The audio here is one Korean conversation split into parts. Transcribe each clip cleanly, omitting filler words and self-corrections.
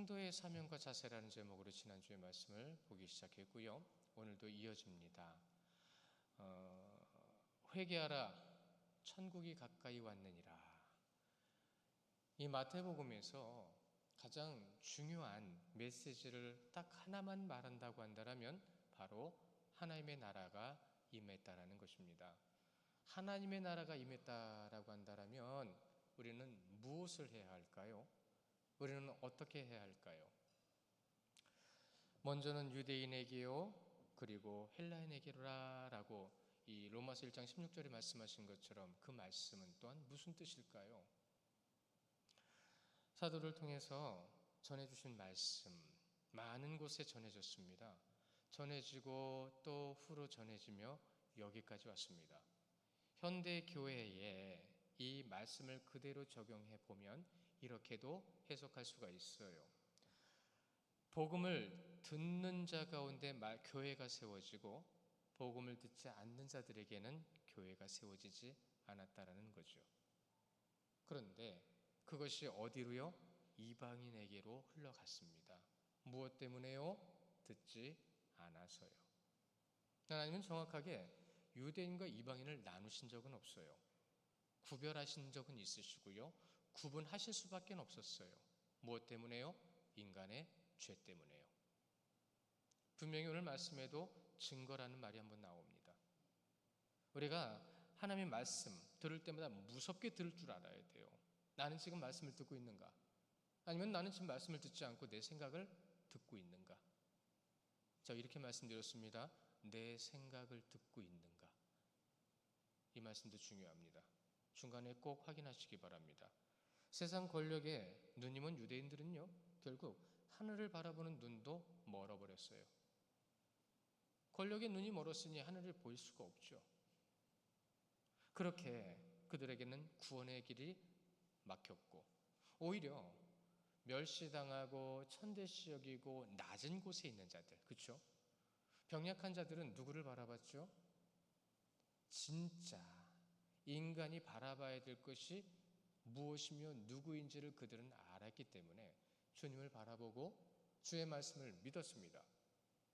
성도의 사명과 자세라는 제목으로 지난주에 말씀을 보기 시작했고요. 오늘도 이어집니다. 회개하라, 천국이 가까이 왔느니라. 이 마태복음에서 가장 중요한 메시지를 딱 하나만 말한다고 한다면 바로 하나님의 나라가 임했다라는 것입니다. 하나님의 나라가 임했다라고 한다면 우리는 무엇을 해야 할까요? 우리는 어떻게 해야 할까요? 먼저는 유대인에게요, 그리고 헬라인에게라라고 이 로마서 1장 16절에 말씀하신 것처럼 그 말씀은 또한 무슨 뜻일까요? 사도를 통해서 전해주신 말씀, 많은 곳에 전해졌습니다. 전해지고 또 후로 전해지며 여기까지 왔습니다. 현대 교회에 이 말씀을 그대로 적용해 보면 이렇게도 해석할 수가 있어요. 복음을 듣는 자 가운데 교회가 세워지고 복음을 듣지 않는 자들에게는 교회가 세워지지 않았다라는 거죠. 그런데 그것이 어디로요? 이방인에게로 흘러갔습니다. 무엇 때문에요? 듣지 않아서요. 하나님은 정확하게 유대인과 이방인을 나누신 적은 없어요. 구별하신 적은 있으시고요. 구분하실 수밖에 없었어요. 무엇 때문에요? 인간의 죄 때문에요. 분명히 오늘 말씀에도 증거라는 말이 한번 나옵니다. 우리가 하나님의 말씀 들을 때마다 무섭게 들을 줄 알아야 돼요. 나는 지금 말씀을 듣고 있는가? 아니면 나는 지금 말씀을 듣지 않고 내 생각을 듣고 있는가? 자, 이렇게 말씀드렸습니다. 내 생각을 듣고 있는가? 이 말씀도 중요합니다. 중간에 꼭 확인하시기 바랍니다. 세상 권력의 눈이면 유대인들은요, 결국 하늘을 바라보는 눈도 멀어버렸어요. 권력의 눈이 멀었으니 하늘을 볼 수가 없죠. 그렇게 그들에게는 구원의 길이 막혔고 오히려 멸시당하고 천대시 여기고 낮은 곳에 있는 자들, 그렇죠? 병약한 자들은 누구를 바라봤죠? 진짜 인간이 바라봐야 될 것이 무엇이며 누구인지를 그들은 알았기 때문에 주님을 바라보고 주의 말씀을 믿었습니다.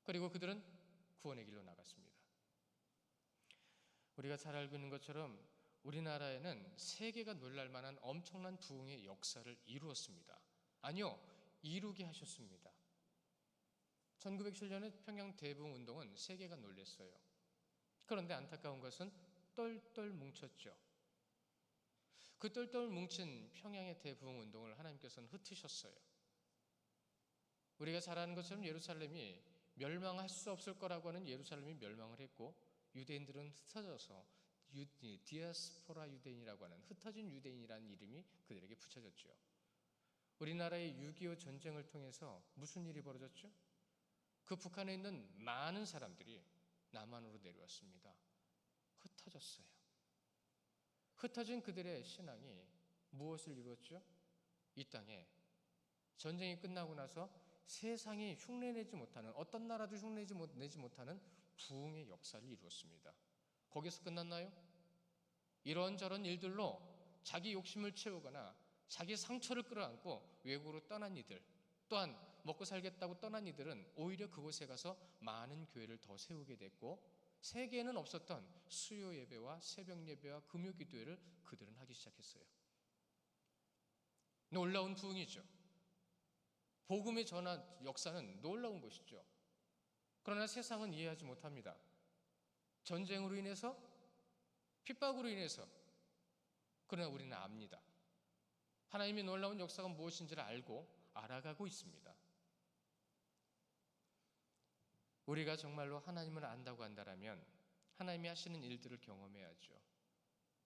그리고 그들은 구원의 길로 나갔습니다. 우리가 잘 알고 있는 것처럼 우리나라에는 세계가 놀랄 만한 엄청난 부흥의 역사를 이루었습니다. 아니요, 이루게 하셨습니다. 1907년에 평양 대부흥운동은 세계가 놀랐어요. 그런데 안타까운 것은 똘똘 뭉쳤죠. 그 똘똘 뭉친 평양의 대부흥운동을 하나님께서는 흩으셨어요. 우리가 잘 아는 것처럼 예루살렘이 멸망할 수 없을 거라고 하는 예루살렘이 멸망을 했고 유대인들은 흩어져서 디아스포라 유대인이라고 하는 흩어진 유대인이라는 이름이 그들에게 붙여졌죠. 우리나라의 6.25 전쟁을 통해서 무슨 일이 벌어졌죠? 그 북한에 있는 많은 사람들이 남한으로 내려왔습니다. 흩어졌어요. 흩어진 그들의 신앙이 무엇을 이루었죠? 이 땅에 전쟁이 끝나고 나서 세상이 흉내내지 못하는, 어떤 나라도 흉내내지 못하는 부흥의 역사를 이루었습니다. 거기서 끝났나요? 이런저런 일들로 자기 욕심을 채우거나 자기 상처를 끌어안고 외국으로 떠난 이들, 또한 먹고 살겠다고 떠난 이들은 오히려 그곳에 가서 많은 교회를 더 세우게 됐고 세계에는 없었던 수요 예배와 새벽 예배와 금요 기도회를 그들은 하기 시작했어요. 놀라운 부흥이죠. 복음의 전환 역사는 놀라운 것이죠. 그러나 세상은 이해하지 못합니다. 전쟁으로 인해서, 핍박으로 인해서. 그러나 우리는 압니다. 하나님의 놀라운 역사가 무엇인지를 알고 알아가고 있습니다. 우리가 정말로 하나님을 안다고 한다면 하나님이 하시는 일들을 경험해야죠.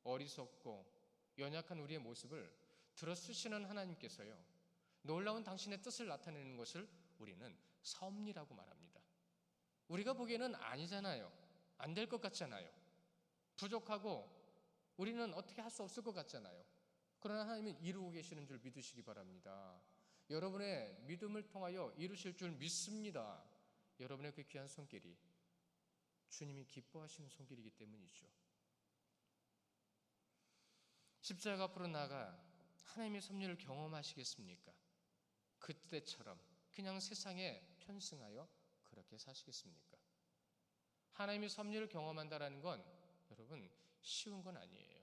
어리석고 연약한 우리의 모습을 들어쓰시는 하나님께서요, 놀라운 당신의 뜻을 나타내는 것을 우리는 섭리라고 말합니다. 우리가 보기에는 아니잖아요. 안 될 것 같잖아요. 부족하고 우리는 어떻게 할 수 없을 것 같잖아요. 그러나 하나님은 이루고 계시는 줄 믿으시기 바랍니다. 여러분의 믿음을 통하여 이루실 줄 믿습니다. 여러분의 그 귀한 손길이 주님이 기뻐하시는 손길이기 때문이죠. 십자가 앞으로 나아가 하나님의 섭리를 경험하시겠습니까? 그때처럼 그냥 세상에 편승하여 그렇게 사시겠습니까? 하나님의 섭리를 경험한다라는 건 여러분 쉬운 건 아니에요.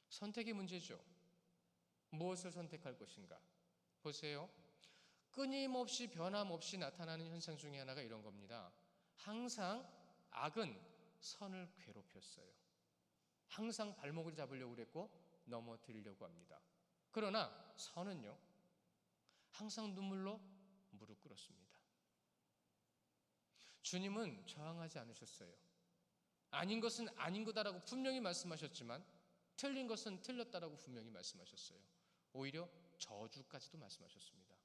선택의 문제죠. 무엇을 선택할 것인가? 보세요. 끊임없이 변함없이 나타나는 현상 중에 하나가 이런 겁니다. 항상 악은 선을 괴롭혔어요. 항상 발목을 잡으려고 그랬고 넘어뜨리려고 합니다. 그러나 선은요, 항상 눈물로 무릎 꿇었습니다. 주님은 저항하지 않으셨어요. 아닌 것은 아닌 거다라고 분명히 말씀하셨지만 틀린 것은 틀렸다라고 분명히 말씀하셨어요. 오히려 저주까지도 말씀하셨습니다.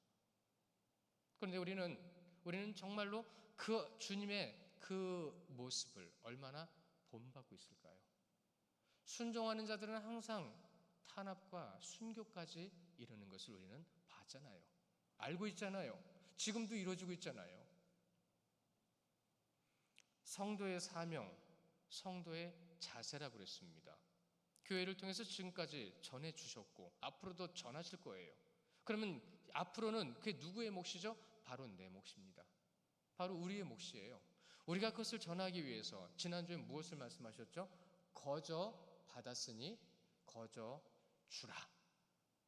그런데 우리는 정말로 그 주님의 그 모습을 얼마나 본받고 있을까요? 순종하는 자들은 항상 탄압과 순교까지 이르는 것을 우리는 봤잖아요. 알고 있잖아요. 지금도 이루어지고 있잖아요. 성도의 사명, 성도의 자세라고 그랬습니다. 교회를 통해서 지금까지 전해주셨고 앞으로도 전하실 거예요. 그러면 앞으로는 그게 누구의 몫이죠? 바로 내 몫입니다. 바로 우리의 몫이에요. 우리가 그것을 전하기 위해서 지난주에 무엇을 말씀하셨죠? 거저 받았으니 거저 주라.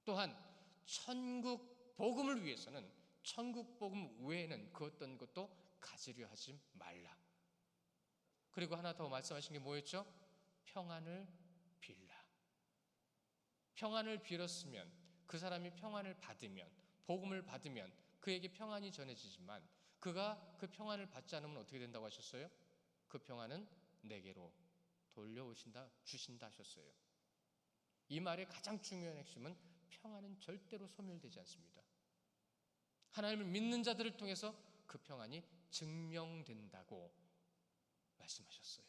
또한 천국 복음을 위해서는 천국 복음 외에는 그 어떤 것도 가지려 하지 말라. 그리고 하나 더 말씀하신 게 뭐였죠? 평안을 빌라. 평안을 빌었으면 그 사람이 평안을 받으면 복음을 받으면 그에게 평안이 전해지지만 그가 그 평안을 받지 않으면 어떻게 된다고 하셨어요? 그 평안은 내게로 돌려오신다 주신다 하셨어요. 이 말의 가장 중요한 핵심은 평안은 절대로 소멸되지 않습니다. 하나님을 믿는 자들을 통해서 그 평안이 증명된다고 말씀하셨어요.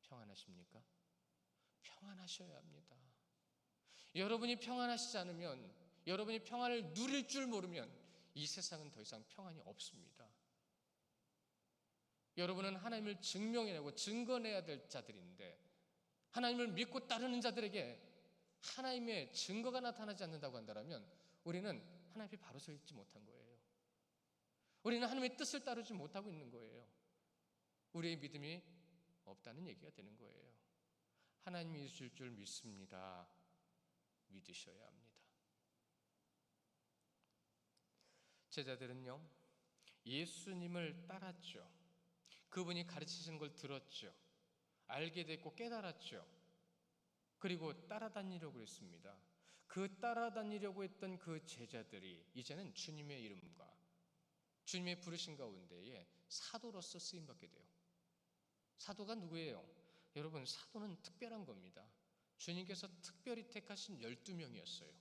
평안하십니까? 평안하셔야 합니다. 여러분이 평안하시지 않으면, 여러분이 평안을 누릴 줄 모르면 이 세상은 더 이상 평안이 없습니다. 여러분은 하나님을 증명해내고 증거내야 될 자들인데 하나님을 믿고 따르는 자들에게 하나님의 증거가 나타나지 않는다고 한다면 우리는 하나님 앞에 바로 서 있지 못한 거예요. 우리는 하나님의 뜻을 따르지 못하고 있는 거예요. 우리의 믿음이 없다는 얘기가 되는 거예요. 하나님이 있을 줄 믿습니다. 믿으셔야 합니다. 제자들은요, 예수님을 따랐죠. 그분이 가르치시는 걸 들었죠. 알게 됐고 깨달았죠. 그리고 따라다니려고 했습니다. 그 따라다니려고 했던 그 제자들이 이제는 주님의 이름과 주님의 부르신 가운데에 사도로서 쓰임받게 돼요. 사도가 누구예요? 여러분, 사도는 특별한 겁니다. 주님께서 특별히 택하신 12명이었어요.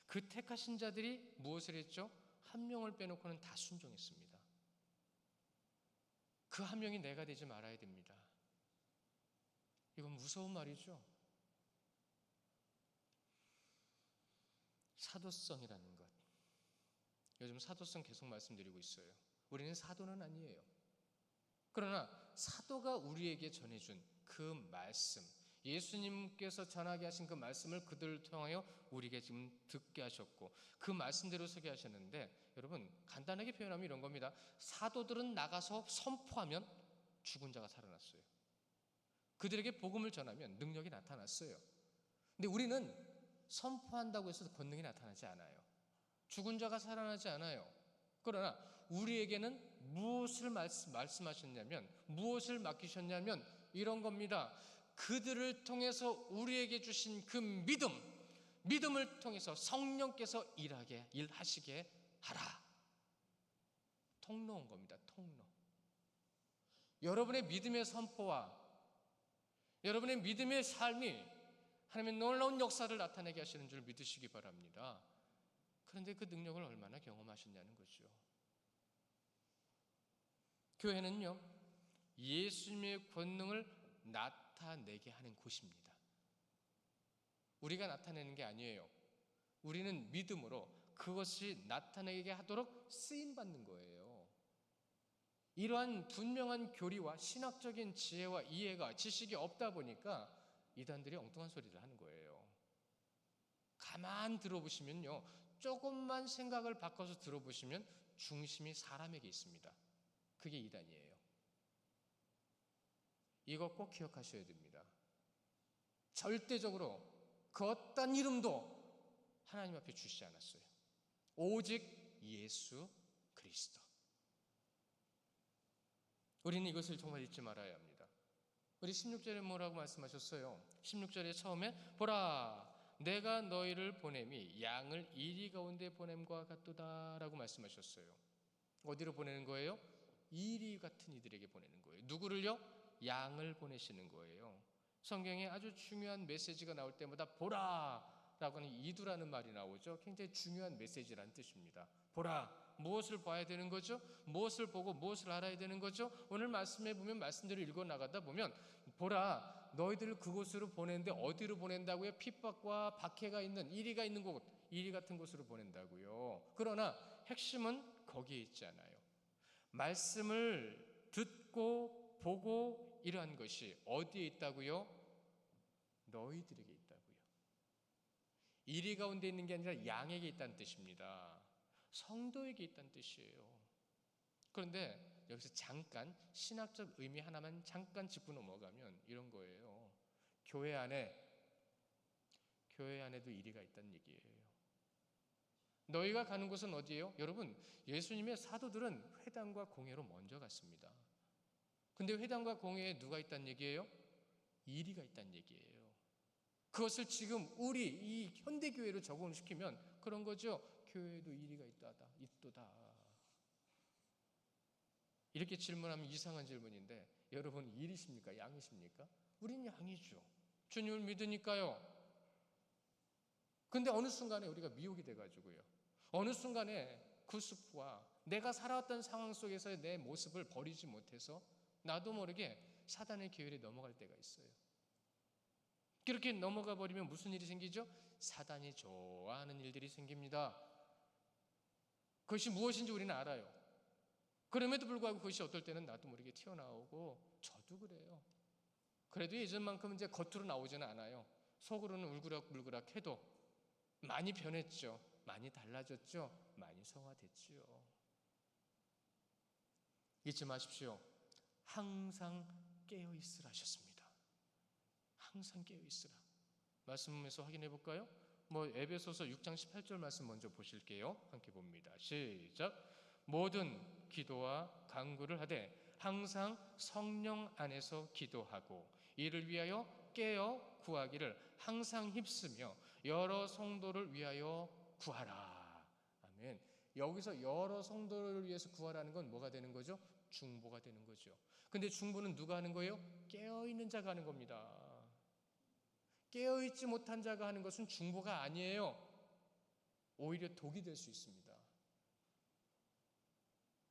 그 택하신 자들이 무엇을 했죠? 한 명을 빼놓고는 다 순종했습니다. 그 한 명이 내가 되지 말아야 됩니다. 이건 무서운 말이죠. 사도성이라는 것. 요즘 사도성 계속 말씀드리고 있어요. 우리는 사도는 아니에요. 그러나 사도가 우리에게 전해준 그 말씀, 예수님께서 전하게 하신 그 말씀을 그들을 통하여 우리에게 지금 듣게 하셨고 그 말씀대로 서게 하셨는데 여러분 간단하게 표현하면 이런 겁니다. 사도들은 나가서 선포하면 죽은 자가 살아났어요. 그들에게 복음을 전하면 능력이 나타났어요. 근데 우리는 선포한다고 해서 권능이 나타나지 않아요. 죽은 자가 살아나지 않아요. 그러나 우리에게는 무엇을 말씀하셨냐면 무엇을 맡기셨냐면 이런 겁니다. 그들을 통해서 우리에게 주신 그 믿음을 통해서 성령께서 일하시게 하라. 통로인 겁니다. 통로. 여러분의 믿음의 선포와 여러분의 믿음의 삶이 하나님의 놀라운 역사를 나타내게 하시는 줄 믿으시기 바랍니다. 그런데 그 능력을 얼마나 경험하셨냐는 거죠. 교회는요, 예수님의 권능을 나타내게 하는 곳입니다. 우리가 나타내는 게 아니에요. 우리는 믿음으로 그것이 나타내게 하도록 쓰임받는 거예요. 이러한 분명한 교리와 신학적인 지혜와 이해가 지식이 없다 보니까 이단들이 엉뚱한 소리를 하는 거예요. 가만 들어보시면요, 조금만 생각을 바꿔서 들어보시면 중심이 사람에게 있습니다. 그게 이단이에요. 이거 꼭 기억하셔야 됩니다. 절대적으로 그 어떤 이름도 하나님 앞에 주시지 않았어요. 오직 예수 그리스도. 우리는 이것을 정말 잊지 말아야 합니다. 우리 16절에 뭐라고 말씀하셨어요? 16절에 처음에 보라 내가 너희를 보냄이 양을 이리 가운데 보냄과 같도다 라고 말씀하셨어요. 어디로 보내는 거예요? 이리 같은 이들에게 보내는 거예요. 누구를요? 양을 보내시는 거예요. 성경에 아주 중요한 메시지가 나올 때마다 보라 라고 하는 이두라는 말이 나오죠. 굉장히 중요한 메시지라는 뜻입니다. 보라, 무엇을 봐야 되는 거죠? 무엇을 보고 무엇을 알아야 되는 거죠? 오늘 말씀에 보면 말씀대로 읽어 나가다 보면 보라, 너희들을 그곳으로 보내는데 어디로 보낸다고요? 핍박과 박해가 있는 이리가 있는 곳, 이리 같은 곳으로 보낸다고요. 그러나 핵심은 거기에 있지 않아요. 말씀을 듣고 보고 이러한 것이 어디에 있다고요? 너희들에게 있다고요. 이리 가운데 있는 게 아니라 양에게 있다는 뜻입니다. 성도에게 있다는 뜻이에요. 그런데 여기서 잠깐 신학적 의미 하나만 잠깐 짚고 넘어가면 이런 거예요. 교회 안에도 이리가 있다는 얘기예요. 너희가 가는 곳은 어디예요? 여러분, 예수님의 사도들은 회당과 공회로 먼저 갔습니다. 근데 회당과 공회에 누가 있다는 얘기예요? 이리가 있다는 얘기예요. 그것을 지금 우리 이 현대교회로 적용시키면 그런 거죠. 교회에도 이리가 있도다. 이렇게 질문하면 이상한 질문인데 여러분 일이십니까? 양이십니까? 우린 양이죠. 주님을 믿으니까요. 근데 어느 순간에 우리가 미혹이 돼가지고요. 어느 순간에 그 숲과 내가 살아왔던 상황 속에서의 내 모습을 버리지 못해서 나도 모르게 사단의 계율에 넘어갈 때가 있어요. 그렇게 넘어가 버리면 무슨 일이 생기죠? 사단이 좋아하는 일들이 생깁니다. 그것이 무엇인지 우리는 알아요. 그럼에도 불구하고 그것이 어떨 때는 나도 모르게 튀어나오고 저도 그래요. 그래도 예전만큼 이제 겉으로 나오지는 않아요. 속으로는 울그락불그락 해도 많이 변했죠. 많이 달라졌죠. 많이 성화됐죠. 잊지 마십시오. 항상 깨어있으라 하셨습니다. 항상 깨어있으라. 말씀에서 확인해 볼까요? 에베소서 6장 18절 말씀 먼저 보실게요. 함께 봅니다. 시작. 모든 기도와 간구를 하되 항상 성령 안에서 기도하고 이를 위하여 깨어 구하기를 항상 힘쓰며 여러 성도를 위하여 구하라. 아멘. 여기서 여러 성도를 위해서 구하라는 건 뭐가 되는 거죠? 중보가 되는 거죠. 근데 중보는 누가 하는 거예요? 깨어있는 자가 하는 겁니다. 깨어있지 못한 자가 하는 것은 중보가 아니에요. 오히려 독이 될 수 있습니다.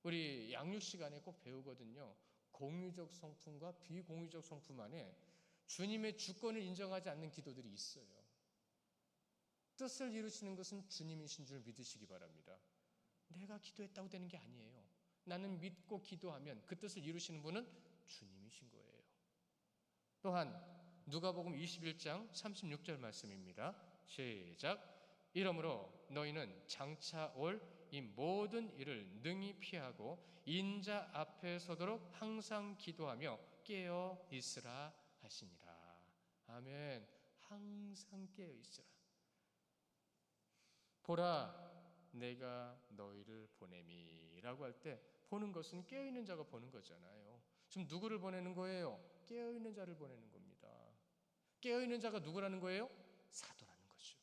우리 양육 시간에 꼭 배우거든요. 공유적 성품과 비공유적 성품 안에 주님의 주권을 인정하지 않는 기도들이 있어요. 뜻을 이루시는 것은 주님이신 줄 믿으시기 바랍니다. 내가 기도했다고 되는 게 아니에요. 나는 믿고 기도하면 그 뜻을 이루시는 분은 주님이신 거예요. 또한 누가복음 21장 36절 말씀입니다. 시작. 이러므로 너희는 장차 올 이 모든 일을 능히 피하고 인자 앞에 서도록 항상 기도하며 깨어 있으라 하시니라. 아멘. 항상 깨어 있으라. 보라 내가 너희를 보냄이라고 할 때 보는 것은 깨어 있는 자가 보는 거잖아요. 지금 누구를 보내는 거예요? 깨어 있는 자를 보내는 겁니다. 깨어 있는 자가 누구라는 거예요? 사도라는 거죠.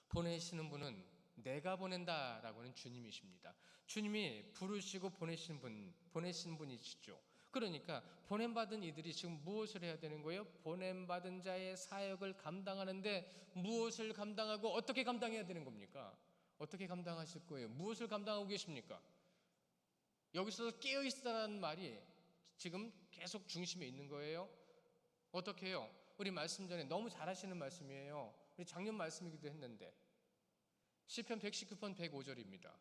보내시는 분은 내가 보낸다라고 하는 주님이십니다. 주님이 부르시고 보내신 분이시죠. 그러니까 보냄받은 이들이 지금 무엇을 해야 되는 거예요? 보냄받은 자의 사역을 감당하는데 무엇을 감당하고 어떻게 감당해야 되는 겁니까? 어떻게 감당하실 거예요? 무엇을 감당하고 계십니까? 여기서 깨어있다는 말이 지금 계속 중심에 있는 거예요. 어떻게 해요? 우리 말씀 전에 너무 잘하시는 말씀이에요. 우리 작년 말씀이기도 했는데 시편 119편 105절입니다.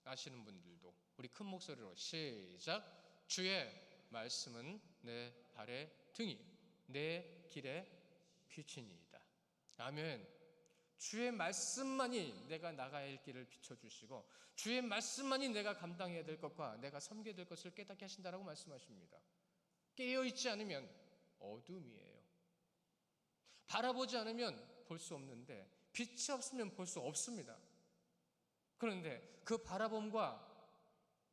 아시는 분들도 우리 큰 목소리로 시작. 주의 말씀은 내 발의 등이 내 길의 빛이니이다. 아멘. 주의 말씀만이 내가 나가야 할 길을 비춰주시고 주의 말씀만이 내가 감당해야 될 것과 내가 섬겨야 될 것을 깨닫게 하신다라고 말씀하십니다. 깨어있지 않으면 어둠이에요. 바라보지 않으면 볼 수 없는데 빛이 없으면 볼 수 없습니다. 그런데 그 바라봄과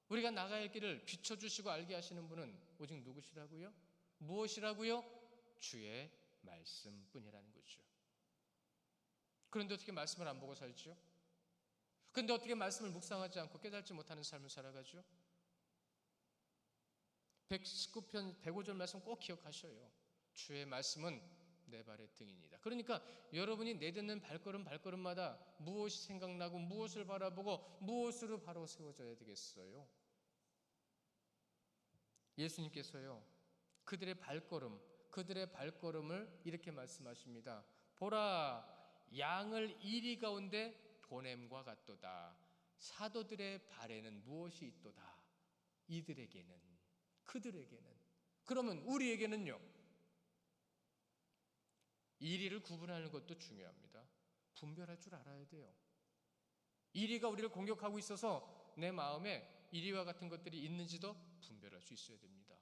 우리가 나가야 할 길을 비춰주시고 알게 하시는 분은 오직 누구시라고요? 무엇이라고요? 주의 말씀뿐이라는 거죠. 그런데 어떻게 말씀을 안 보고 살죠? 그런데 어떻게 말씀을 묵상하지 않고 깨닫지 못하는 삶을 살아가죠? 119편 105절 말씀 꼭 기억하셔요. 주의 말씀은 내 발의 등이니이다. 그러니까 여러분이 내딛는 발걸음마다 무엇이 생각나고 무엇을 바라보고 무엇으로 바로 세워져야 되겠어요? 예수님께서요, 그들의 발걸음을 이렇게 말씀하십니다. 보라, 양을 이리 가운데 보냄과 같도다. 사도들의 발에는 무엇이 있도다. 이들에게는, 그들에게는. 그러면 우리에게는요, 이리를 구분하는 것도 중요합니다. 분별할 줄 알아야 돼요. 이리가 우리를 공격하고 있어서 내 마음에 이리와 같은 것들이 있는지도 분별할 수 있어야 됩니다.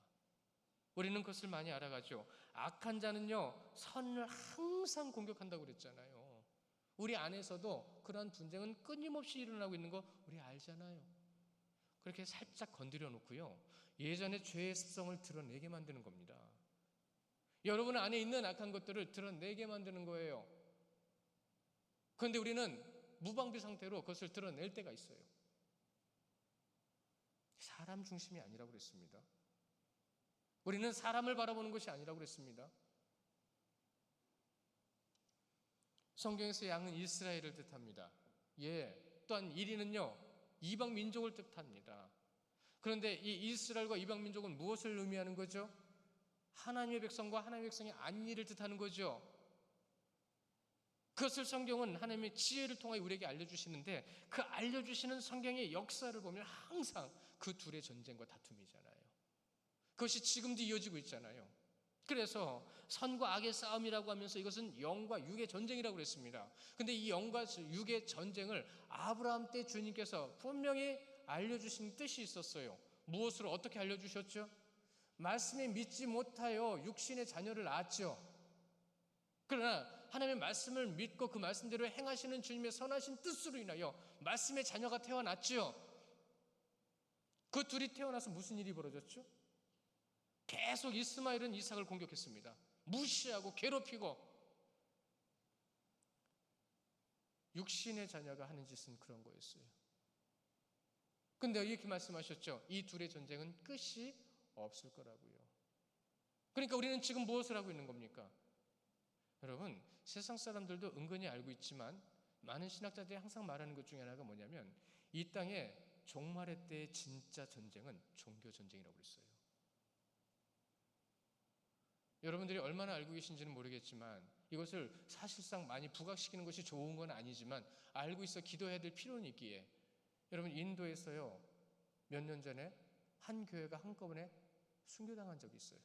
우리는 그것을 많이 알아가죠. 악한 자는요, 선을 항상 공격한다고 그랬잖아요. 우리 안에서도 그러한 분쟁은 끊임없이 일어나고 있는 거 우리 알잖아요. 그렇게 살짝 건드려 놓고요, 예전에 죄의 습성을 드러내게 만드는 겁니다. 여러분 안에 있는 악한 것들을 드러내게 만드는 거예요. 그런데 우리는 무방비 상태로 그것을 드러낼 때가 있어요. 사람 중심이 아니라고 그랬습니다. 우리는 사람을 바라보는 것이 아니라고 그랬습니다. 성경에서 양은 이스라엘을 뜻합니다. 또한 이리는요, 이방 민족을 뜻합니다. 그런데 이 이스라엘과 이방 민족은 무엇을 의미하는 거죠? 하나님의 백성과 하나님의 백성의 안위를 뜻하는 거죠. 그것을 성경은 하나님의 지혜를 통하여 우리에게 알려주시는데, 그 알려주시는 성경의 역사를 보면 항상 그 둘의 전쟁과 다툼이잖아요. 그것이 지금도 이어지고 있잖아요. 그래서 선과 악의 싸움이라고 하면서 이것은 영과 육의 전쟁이라고 그랬습니다. 그런데 이 영과 육의 전쟁을 아브라함 때 주님께서 분명히 알려주신 뜻이 있었어요. 무엇으로 어떻게 알려주셨죠? 말씀에 믿지 못하여 육신의 자녀를 낳았죠. 그러나 하나님의 말씀을 믿고 그 말씀대로 행하시는 주님의 선하신 뜻으로 인하여 말씀의 자녀가 태어났죠. 그 둘이 태어나서 무슨 일이 벌어졌죠? 계속 이스마엘은 이삭을 공격했습니다. 무시하고 괴롭히고. 육신의 자녀가 하는 짓은 그런 거였어요. 근데 이렇게 말씀하셨죠. 이 둘의 전쟁은 끝이 없을 거라고요. 그러니까 우리는 지금 무엇을 하고 있는 겁니까? 여러분, 세상 사람들도 은근히 알고 있지만 많은 신학자들이 항상 말하는 것 중에 하나가 뭐냐면, 이 땅에 종말의 때의 진짜 전쟁은 종교 전쟁이라고 그랬어요. 여러분들이 얼마나 알고 계신지는 모르겠지만 이것을 사실상 많이 부각시키는 것이 좋은 건 아니지만 알고 있어 기도해야 될 필요는 있기에, 여러분, 인도에서요, 몇 년 전에 한 교회가 한꺼번에 순교당한 적이 있어요.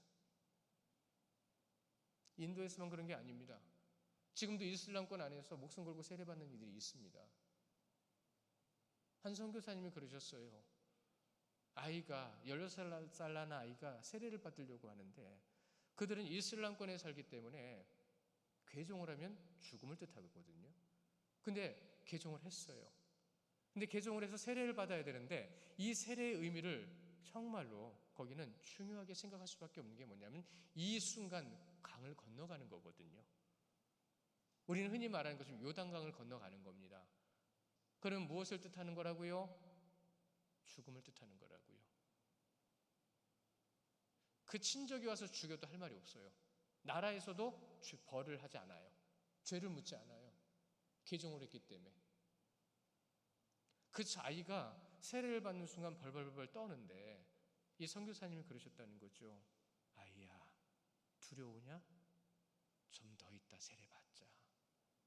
인도에서만 그런 게 아닙니다. 지금도 이슬람권 안에서 목숨 걸고 세례받는 이들이 있습니다. 한 선교사님이 그러셨어요. 아이가 16살 난 아이가 세례를 받으려고 하는데, 그들은 이슬람권에 살기 때문에 개종을 하면 죽음을 뜻하거든요. 근데 개종을 했어요. 근데 개종을 해서 세례를 받아야 되는데, 이 세례의 의미를 정말로 거기는 중요하게 생각할 수밖에 없는 게 뭐냐면, 이 순간 강을 건너가는 거거든요. 우리는 흔히 말하는 것처럼 요단강을 건너가는 겁니다. 그럼 무엇을 뜻하는 거라고요? 죽음을 뜻하는 거라고요. 그 친족이 와서 죽여도 할 말이 없어요. 나라에서도 벌을 하지 않아요. 죄를 묻지 않아요. 개종을 했기 때문에. 그 아이가 세례를 받는 순간 벌벌벌 떠는데, 이 선교사님이 그러셨다는 거죠. 아이야, 두려우냐? 좀 더 있다 세례 받자.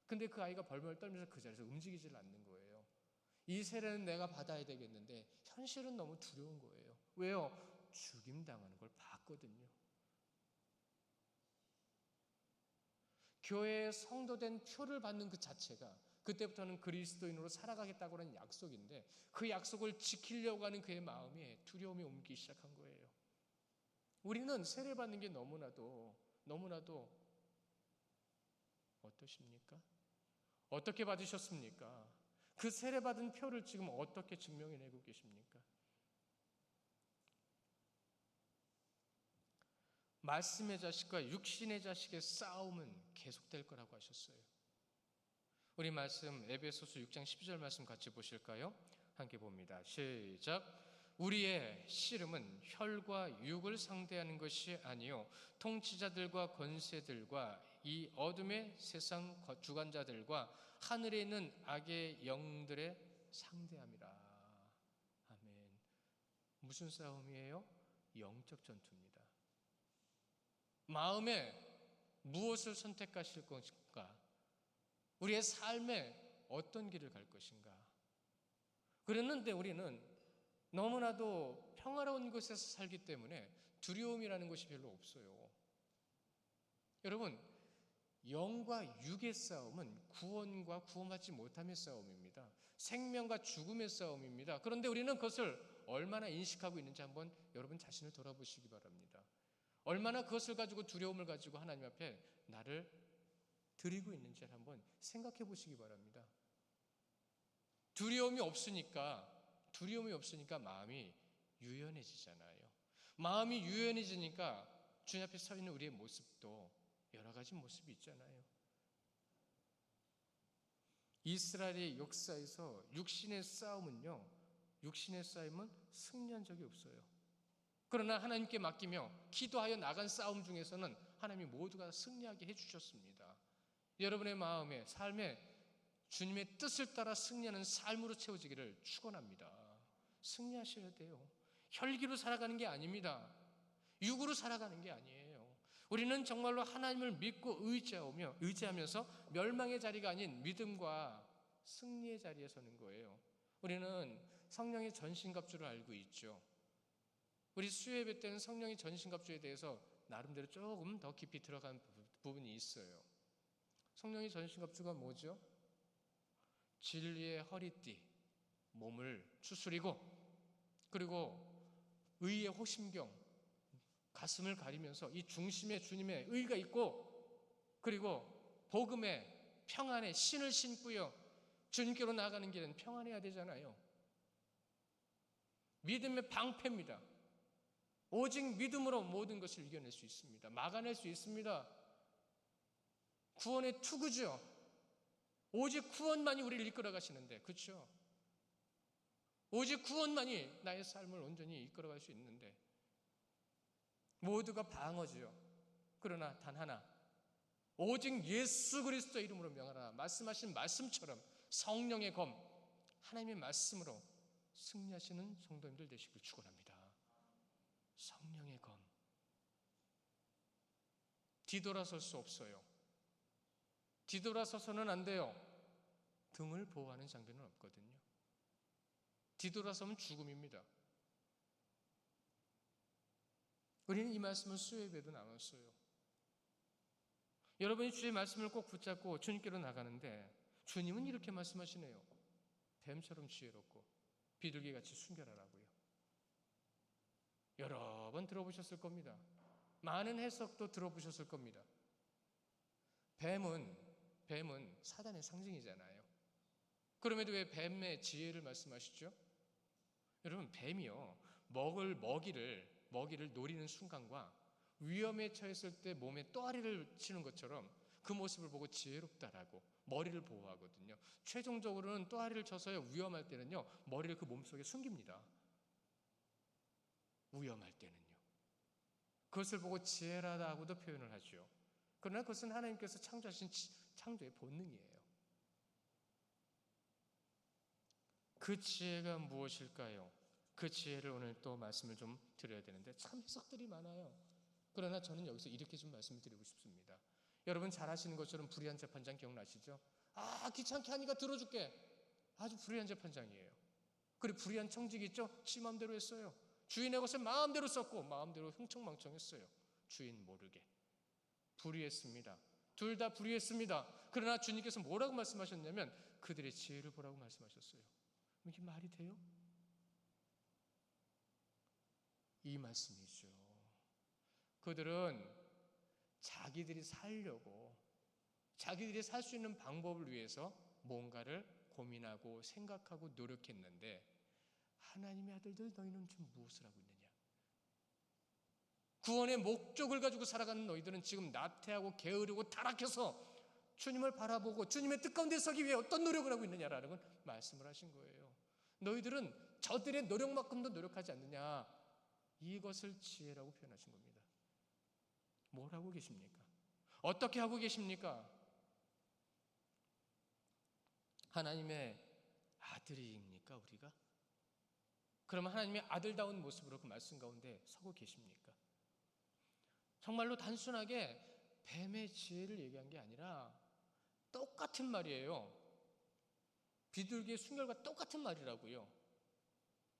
근데 그 아이가 벌벌 떨면서 그 자리에서 움직이질 않는 거예요. 이 세례는 내가 받아야 되겠는데 현실은 너무 두려운 거예요. 왜요? 죽임당하는 걸 봤거든요. 교회에 성도된 표를 받는 그 자체가 그때부터는 그리스도인으로 살아가겠다고 하는 약속인데 그 약속을 지키려고 하는 그의 마음에 두려움이 옮기 시작한 거예요. 우리는 세례받는 게 너무나도 어떠십니까? 어떻게 받으셨습니까? 그 세례받은 표를 지금 어떻게 증명해내고 계십니까? 말씀의 자식과 육신의 자식의 싸움은 계속될 거라고 하셨어요. 우리 말씀 에베소서 6장 12절 말씀 같이 보실까요? 함께 봅니다. 시작. 우리의 씨름은 혈과 육을 상대하는 것이 아니요 통치자들과 권세들과 이 어둠의 세상 주관자들과 하늘에 있는 악의 영들의 상대함이라. 아멘. 무슨 싸움이에요? 영적 전투입니다. 마음에 무엇을 선택하실 것인가? 우리의 삶에 어떤 길을 갈 것인가? 그랬는데 우리는 너무나도 평화로운 곳에서 살기 때문에 두려움이라는 것이 별로 없어요. 여러분, 영과 육의 싸움은 구원과 구원받지 못함의 싸움입니다. 생명과 죽음의 싸움입니다. 그런데 우리는 그것을 얼마나 인식하고 있는지 한번 여러분 자신을 돌아보시기 바랍니다. 얼마나 그것을 가지고 두려움을 가지고 하나님 앞에 나를 드리고 있는지를 한번 생각해 보시기 바랍니다. 두려움이 없으니까 마음이 유연해지잖아요. 마음이 유연해지니까 주님 앞에 서 있는 우리의 모습도 여러 가지 모습이 있잖아요. 이스라엘의 역사에서 육신의 싸움은 승리한 적이 없어요. 그러나 하나님께 맡기며 기도하여 나간 싸움 중에서는 하나님이 모두가 승리하게 해주셨습니다. 여러분의 마음에 삶에 주님의 뜻을 따라 승리하는 삶으로 채워지기를 축원합니다. 승리하셔야 돼요. 혈기로 살아가는 게 아닙니다. 육으로 살아가는 게 아니에요. 우리는 정말로 하나님을 믿고 의지하면서 멸망의 자리가 아닌 믿음과 승리의 자리에 서는 거예요. 우리는 성령의 전신갑주를 알고 있죠. 우리 수요예배 때는 성령의 전신갑주에 대해서 나름대로 조금 더 깊이 들어간 부분이 있어요. 성령의 전신갑주가 뭐죠? 진리의 허리띠, 몸을 추스리고, 그리고 의의 호심경, 가슴을 가리면서 이 중심에 주님의 의가 있고, 그리고 복음의 평안의 신을 신고요 주님께로 나아가는 길은 평안해야 되잖아요. 믿음의 방패입니다. 오직 믿음으로 모든 것을 이겨낼 수 있습니다. 막아낼 수 있습니다. 구원의 투구죠. 오직 구원만이 우리를 이끌어 가시는데, 그렇죠? 오직 구원만이 나의 삶을 온전히 이끌어갈 수 있는데 모두가 방어지요. 그러나 단 하나, 오직 예수 그리스도의 이름으로 명하라 말씀하신 말씀처럼 성령의 검, 하나님의 말씀으로 승리하시는 성도님들 되시길 축원합니다. 성령의 검. 뒤돌아설 수 없어요. 뒤돌아서서는 안 돼요. 등을 보호하는 장비는 없거든요. 뒤돌아서면 죽음입니다. 우리는 이 말씀을 수요예배도 나눴어요. 여러분이 주의 말씀을 꼭 붙잡고 주님께로 나가는데 주님은 이렇게 말씀하시네요. 뱀처럼 지혜롭고 비둘기같이 순결하라고요. 여러 번 들어보셨을 겁니다. 많은 해석도 들어보셨을 겁니다. 뱀은 사단의 상징이잖아요. 그럼에도 왜 뱀의 지혜를 말씀하시죠? 여러분, 뱀이요, 먹이를 노리는 순간과 위험에 처했을 때 몸에 또아리를 치는 것처럼 그 모습을 보고 지혜롭다라고 머리를 보호하거든요. 최종적으로는 또아리를 쳐서요, 위험할 때는요, 머리를 그 몸속에 숨깁니다. 위험할 때는요. 그것을 보고 지혜라다고도 표현을 하죠. 그러나 그것은 하나님께서 창조하신 창조의 본능이에요. 그 지혜가 무엇일까요? 그 지혜를 오늘 또 말씀을 좀 드려야 되는데 참 해석들이 많아요. 그러나 저는 여기서 이렇게 좀 말씀을 드리고 싶습니다. 여러분 잘 아시는 것처럼 불의한 재판장 기억나시죠? 귀찮게 하니까 들어줄게. 아주 불의한 재판장이에요. 그리고 불의한 청직이 있죠? 지 마음대로 했어요. 주인의 것을 마음대로 썼고 마음대로 흥청망청했어요. 주인 모르게. 불의했습니다. 둘 다 불의했습니다. 그러나 주님께서 뭐라고 말씀하셨냐면 그들의 지혜를 보라고 말씀하셨어요. 이게 말이 돼요? 이 말씀이죠. 그들은 자기들이 살려고, 자기들이 살 수 있는 방법을 위해서 뭔가를 고민하고 생각하고 노력했는데, 하나님의 아들들 너희는 지금 무엇을 하고 있느냐? 구원의 목적을 가지고 살아가는 너희들은 지금 나태하고 게으르고 타락해서 주님을 바라보고 주님의 뜻 가운데 서기 위해 어떤 노력을 하고 있느냐라는 걸 말씀을 하신 거예요. 너희들은 저들의 노력만큼도 노력하지 않느냐, 이것을 지혜라고 표현하신 겁니다. 뭘 하고 계십니까? 어떻게 하고 계십니까? 하나님의 아들입니까, 우리가? 그러면 하나님의 아들다운 모습으로 그 말씀 가운데 서고 계십니까? 정말로 단순하게 뱀의 지혜를 얘기한 게 아니라 똑같은 말이에요. 비둘기의 순결과 똑같은 말이라고요.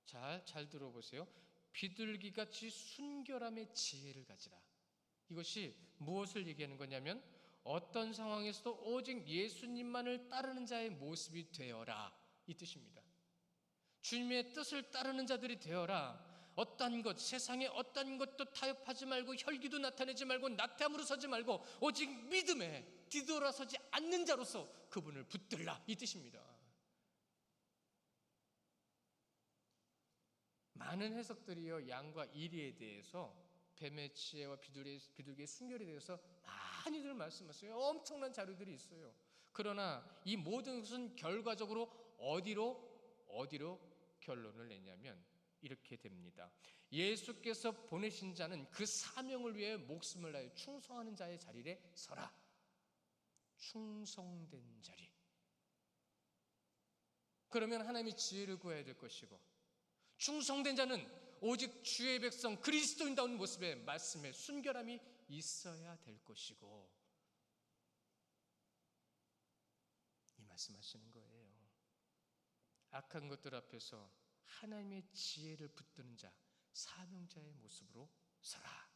잘 들어보세요. 비둘기같이 순결함의 지혜를 가지라. 이것이 무엇을 얘기하는 거냐면, 어떤 상황에서도 오직 예수님만을 따르는 자의 모습이 되어라, 이 뜻입니다. 주님의 뜻을 따르는 자들이 되어라. 어떤 것, 세상에 어떤 것도 타협하지 말고, 혈기도 나타내지 말고, 나태함으로 서지 말고, 오직 믿음에 뒤돌아서지 않는 자로서 그분을 붙들라, 이 뜻입니다. 많은 해석들이요, 양과 이리에 대해서, 뱀의 지혜와 비둘기의 순결에 대해서 많이들 말씀하세요. 엄청난 자료들이 있어요. 그러나 이 모든 것은 결과적으로 어디로 결론을 내냐면 이렇게 됩니다. 예수께서 보내신 자는 그 사명을 위해 목숨을 다해 충성하는 자의 자리에 서라. 충성된 자리. 그러면 하나님이 지혜를 구해야 될 것이고, 충성된 자는 오직 주의 백성 그리스도인다운 모습의 말씀에 순결함이 있어야 될 것이고, 이 말씀하시는 거예요. 악한 것들 앞에서 하나님의 지혜를 붙드는 자, 사명자의 모습으로 서라.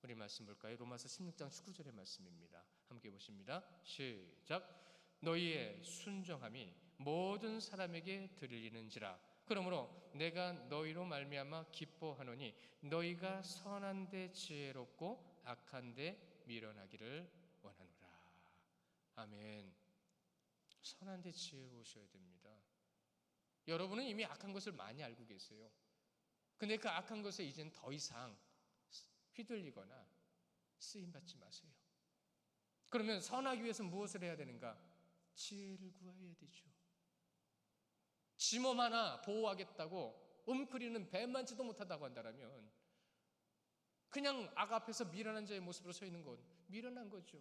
우리 말씀 볼까요? 로마서 16장 19절의 말씀입니다. 함께 보십니다. 시작. 너희의 순종함이 모든 사람에게 들리는지라. 그러므로 내가 너희로 말미암아 기뻐하노니 너희가 선한데 지혜롭고 악한데 미련하기를 원하노라. 아멘. 선한데 지혜로우셔야 됩니다. 여러분은 이미 악한 것을 많이 알고 계세요. 근데 그 악한 것에 이제는 더 이상 휘둘리거나 쓰임받지 마세요. 그러면 선하기 위해서 무엇을 해야 되는가? 지혜를 구해야 되죠. 지 몸 하나 보호하겠다고 움크리는 뱀만지도 못하다고 한다면, 그냥 악 앞에서 미련한 자의 모습으로 서 있는 건 미련한 거죠.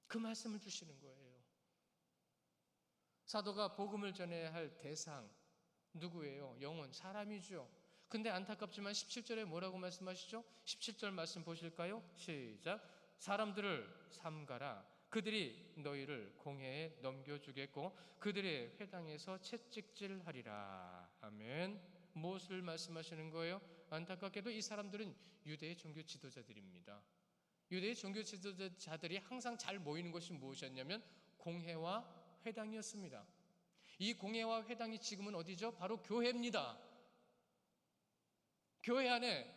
그 말씀을 주시는 거예요. 사도가 복음을 전해야 할 대상 누구예요? 영혼, 사람이죠. 근데 안타깝지만 17절에 뭐라고 말씀하시죠? 17절 말씀 보실까요? 시작. 사람들을 삼가라. 그들이 너희를 공회에 넘겨주겠고 그들의 회당에서 채찍질하리라. 아멘. 무엇을 말씀하시는 거예요? 안타깝게도 이 사람들은 유대의 종교 지도자들입니다. 유대의 종교 지도자들이 항상 잘 모이는 것이 무엇이었냐면 공회와 회당이었습니다. 이 공회와 회당이 지금은 어디죠? 바로 교회입니다. 교회 안에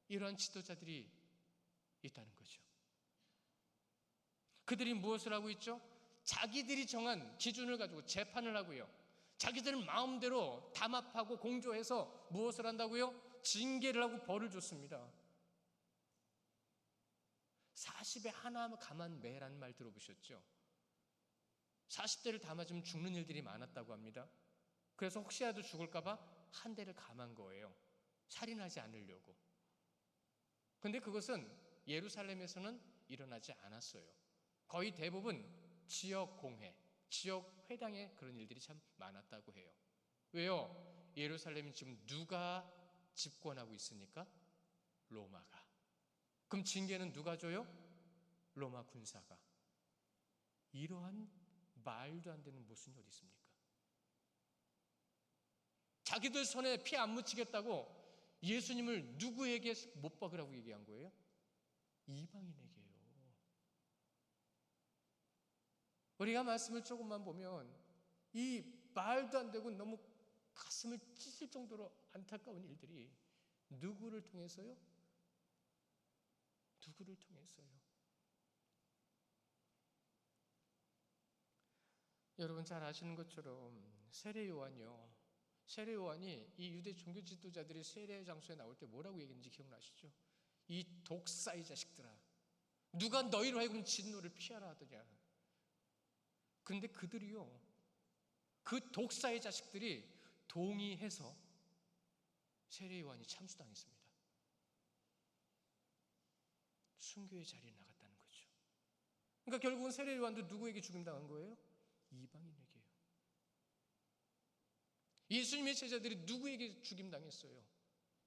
이러한 지도자들이 있다는 거죠. 그들이 무엇을 하고 있죠? 자기들이 정한 기준을 가지고 재판을 하고요. 자기들 마음대로 담합하고 공조해서 무엇을 한다고요? 징계를 하고 벌을 줬습니다. 40에 하나 가만 매라는 말 들어보셨죠? 40대를 다 맞으면 죽는 일들이 많았다고 합니다. 그래서 혹시라도 죽을까봐 한 대를 감한 거예요. 살인하지 않으려고. 근데 그것은 예루살렘에서는 일어나지 않았어요. 거의 대부분 지역 공회, 지역 회당에 그런 일들이 참 많았다고 해요. 왜요? 예루살렘이 지금 누가 집권하고 있으니까? 로마가. 그럼 징계는 누가 줘요? 로마 군사가. 이러한 말도 안 되는 모순이 어디 있습니까? 자기들 손에 피 안 묻히겠다고 예수님을 누구에게 못 박으라고 얘기한 거예요? 이방인에게요. 우리가 말씀을 조금만 보면 이 말도 안 되고 너무 가슴을 찢을 정도로 안타까운 일들이 누구를 통해서요? 누구를 통해서요? 여러분 잘 아시는 것처럼 세례 요한이요. 세례 요한이 이 유대 종교 지도자들이 세례 장소에 나올 때 뭐라고 얘기했는지 기억나시죠? 이 독사의 자식들아, 누가 너희로 하여금 진노를 피하라 하더냐. 그런데 그들이요, 그 독사의 자식들이 동의해서 세례 요한이 참수당했습니다. 순교의 자리에 나갔다는 거죠. 그러니까 결국은 세례 요한도 누구에게 죽임당한 거예요? 이방인에게요. 예수님의 제자들이 누구에게 죽임당했어요?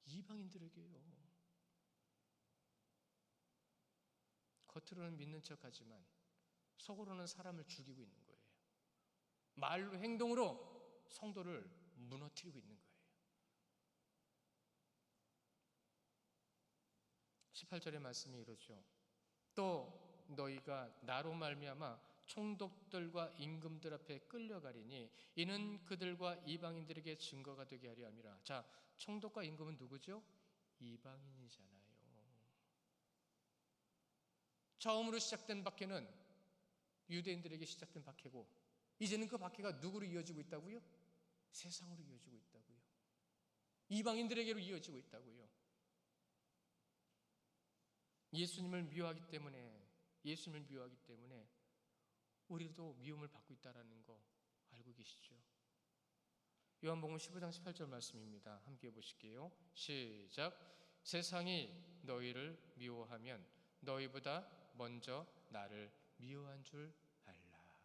이방인들에게요. 겉으로는 믿는 척하지만 속으로는 사람을 죽이고 있는 거예요. 말로 행동으로 성도를 무너뜨리고 있는 거예요. 18절의 말씀이 이러죠. 또 너희가 나로 말미암아 총독들과 임금들 앞에 끌려가리니 이는 그들과 이방인들에게 증거가 되게 하려 함이라. 자, 총독과 임금은 누구죠? 이방인이잖아요. 처음으로 시작된 박해는 유대인들에게 시작된 박해고 이제는 그 박해가 누구로 이어지고 있다고요? 세상으로 이어지고 있다고요. 이방인들에게로 이어지고 있다고요. 예수님을 미워하기 때문에 우리도 미움을 받고 있다는 거 알고 계시죠? 요한복음 15장 18절 말씀입니다. 함께 보실게요. 시작. 세상이 너희를 미워하면 너희보다 먼저 나를 미워한 줄 알라.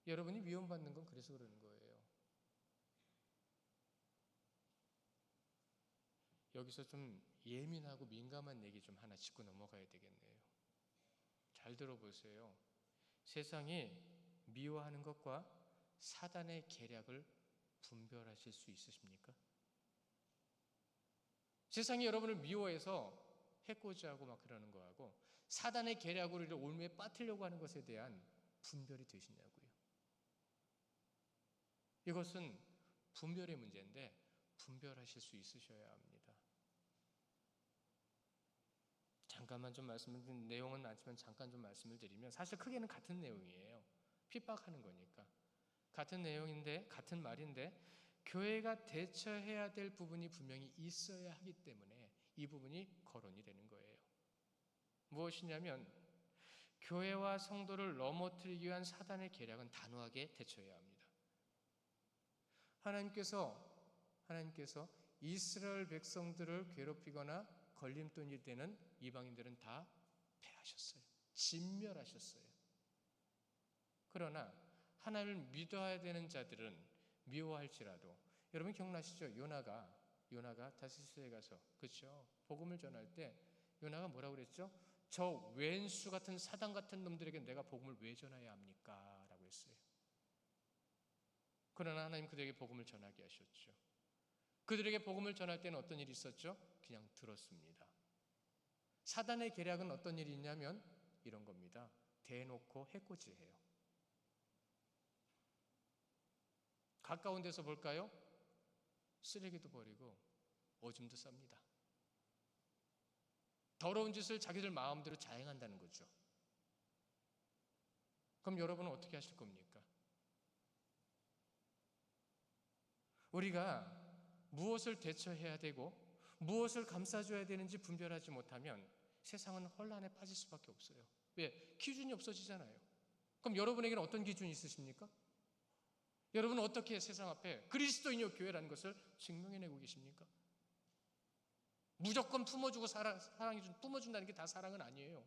여러분이 미움받는 건 그래서 그러는 거예요. 여기서 좀 예민하고 민감한 얘기 좀 하나 짚고 넘어가야 되겠네요. 잘 들어보세요. 세상이 미워하는 것과 사단의 계략을 분별하실 수 있으십니까? 세상이 여러분을 미워해서 해코지하고 막 그러는 거하고 사단의 계략으로 우리를 올무에 빠뜨리려고 하는 것에 대한 분별이 되시냐고요. 이것은 분별의 문제인데 분별하실 수 있으셔야 합니다. 잠깐만 좀 말씀을 드린 내용은 많지만 잠깐 좀 말씀을 드리면 사실 크게는 같은 내용이에요. 핍박하는 거니까. 같은 내용인데 같은 말인데 교회가 대처해야 될 부분이 분명히 있어야 하기 때문에 이 부분이 거론이 되는 거예요. 무엇이냐면 교회와 성도를 넘어뜨리기 위한 사단의 계략은 단호하게 대처해야 합니다. 하나님께서 이스라엘 백성들을 괴롭히거나 걸림돌이 되는 이방인들은 다 패하셨어요. 진멸하셨어요. 그러나 하나님을 믿어야 되는 자들은 미워할지라도 여러분 기억나시죠? 요나가 다시스에 가서 그렇죠? 복음을 전할 때 요나가 뭐라고 그랬죠? 저 왼수 같은 사단 같은 놈들에게 내가 복음을 왜 전해야 합니까? 라고 했어요. 그러나 하나님 그들에게 복음을 전하게 하셨죠. 그들에게 복음을 전할 때는 어떤 일이 있었죠? 그냥 들었습니다. 사단의 계략은 어떤 일이 있냐면 이런 겁니다. 대놓고 해코지해요. 가까운 데서 볼까요? 쓰레기도 버리고 오줌도 쌉니다. 더러운 짓을 자기들 마음대로 자행한다는 거죠. 그럼 여러분은 어떻게 하실 겁니까? 우리가 무엇을 대처해야 되고 무엇을 감싸줘야 되는지 분별하지 못하면 세상은 혼란에 빠질 수밖에 없어요. 왜? 기준이 없어지잖아요. 그럼 여러분에게는 어떤 기준이 있으십니까? 여러분은 어떻게 세상 앞에 그리스도인이요 교회라는 것을 증명해내고 계십니까? 무조건 품어주고 품어준다는 게 다 사랑은 아니에요.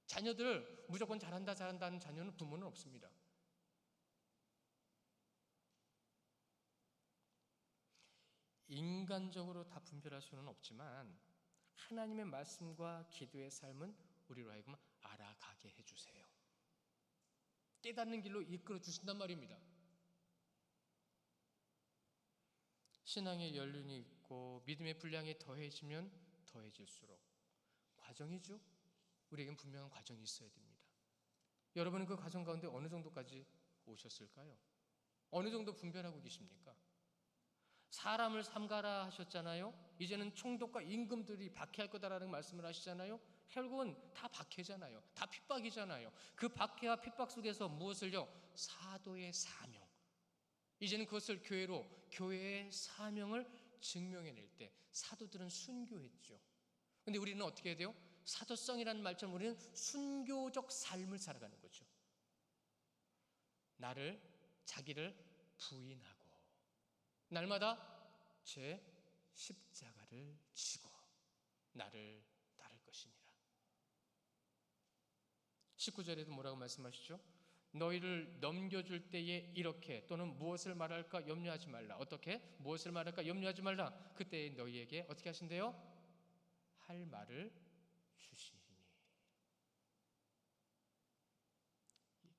자녀들 무조건 잘한다는 자녀는 부모는 없습니다. 인간적으로 다 분별할 수는 없지만 하나님의 말씀과 기도의 삶은 우리로 하여금 알아가게 해주세요. 깨닫는 길로 이끌어 주신단 말입니다. 신앙의 연륜이 있고 믿음의 분량이 더해지면 더해질수록 과정이죠. 우리에겐 분명한 과정이 있어야 됩니다. 여러분은 그 과정 가운데 어느 정도까지 오셨을까요? 어느 정도 분별하고 계십니까? 사람을 삼가라 하셨잖아요. 이제는 총독과 임금들이 박해할 거다라는 말씀을 하시잖아요. 결국은 다 박해잖아요. 다 핍박이잖아요. 그 박해와 핍박 속에서 무엇을요? 사도의 사명. 이제는 그것을 교회로, 교회의 사명을 증명해낼 때 사도들은 순교했죠. 근데 우리는 어떻게 해야 돼요? 사도성이라는 말처럼 우리는 순교적 삶을 살아가는 거죠. 자기를 부인하고 날마다 제 십자가를 지고 나를 따를 것이니라. 19절에도 뭐라고 말씀하시죠? 너희를 넘겨줄 때에 이렇게 또는 무엇을 말할까 염려하지 말라. 어떻게? 무엇을 말할까 염려하지 말라. 그때 너희에게 어떻게 하신대요? 할 말을 주시니.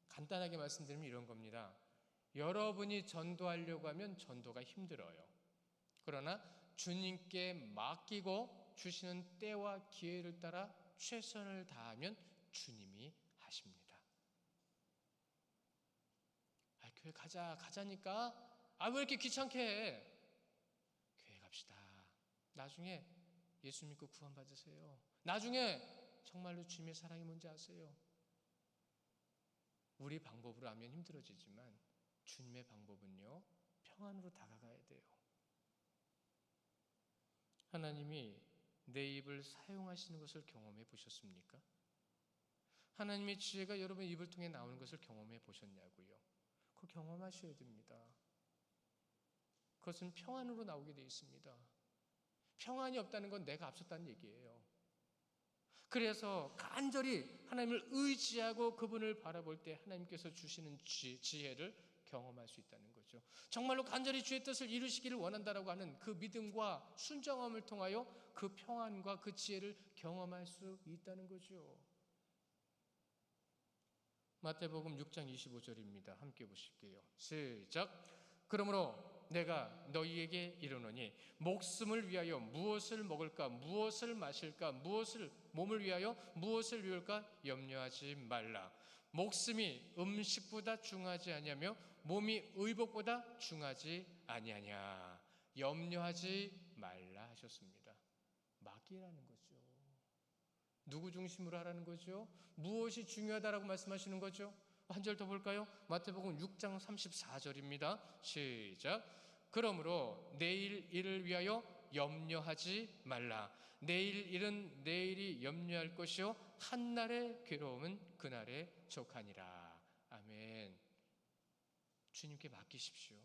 간단하게 말씀드리면 이런 겁니다. 여러분이 전도하려고 하면 전도가 힘들어요. 그러나 주님께 맡기고 주시는 때와 기회를 따라 최선을 다하면 주님이 하십니다. 교회 가자니까 왜 이렇게 귀찮게 해? 교회 갑시다. 나중에 예수 믿고 구원 받으세요. 나중에 정말로 주님의 사랑이 뭔지 아세요? 우리 방법으로 하면 힘들어지지만 주님의 방법은요, 평안으로 다가가야 돼요. 하나님이 내 입을 사용하시는 것을 경험해 보셨습니까? 하나님의 지혜가 여러분의 입을 통해 나오는 것을 경험해 보셨냐고요? 그거 경험하셔야 됩니다. 그것은 평안으로 나오게 되어 있습니다. 평안이 없다는 건 내가 앞섰다는 얘기예요. 그래서 간절히 하나님을 의지하고 그분을 바라볼 때 하나님께서 주시는 지혜를 경험할 수 있다는 거죠. 정말로 간절히 주의 뜻을 이루시기를 원한다라고 하는 그 믿음과 순정함을 통하여 그 평안과 그 지혜를 경험할 수 있다는 거죠. 마태복음 6장 25절입니다. 함께 보실게요. 시작. 그러므로 내가 너희에게 이르노니 목숨을 위하여 무엇을 먹을까 무엇을 마실까 무엇을 몸을 위하여 무엇을 위할까 염려하지 말라. 목숨이 음식보다 중하지 아니하며 몸이 의복보다 중하지 아니하냐. 염려하지 말라 하셨습니다. 맡기라는 거죠. 누구 중심으로 하라는 거죠? 무엇이 중요하다라고 말씀하시는 거죠? 한 절 더 볼까요? 마태복음 6장 34절입니다. 시작. 그러므로 내일 일을 위하여 염려하지 말라. 내일 일은 내일이 염려할 것이요 한날의 괴로움은 그날에 족하니라. 아멘. 주님께 맡기십시오.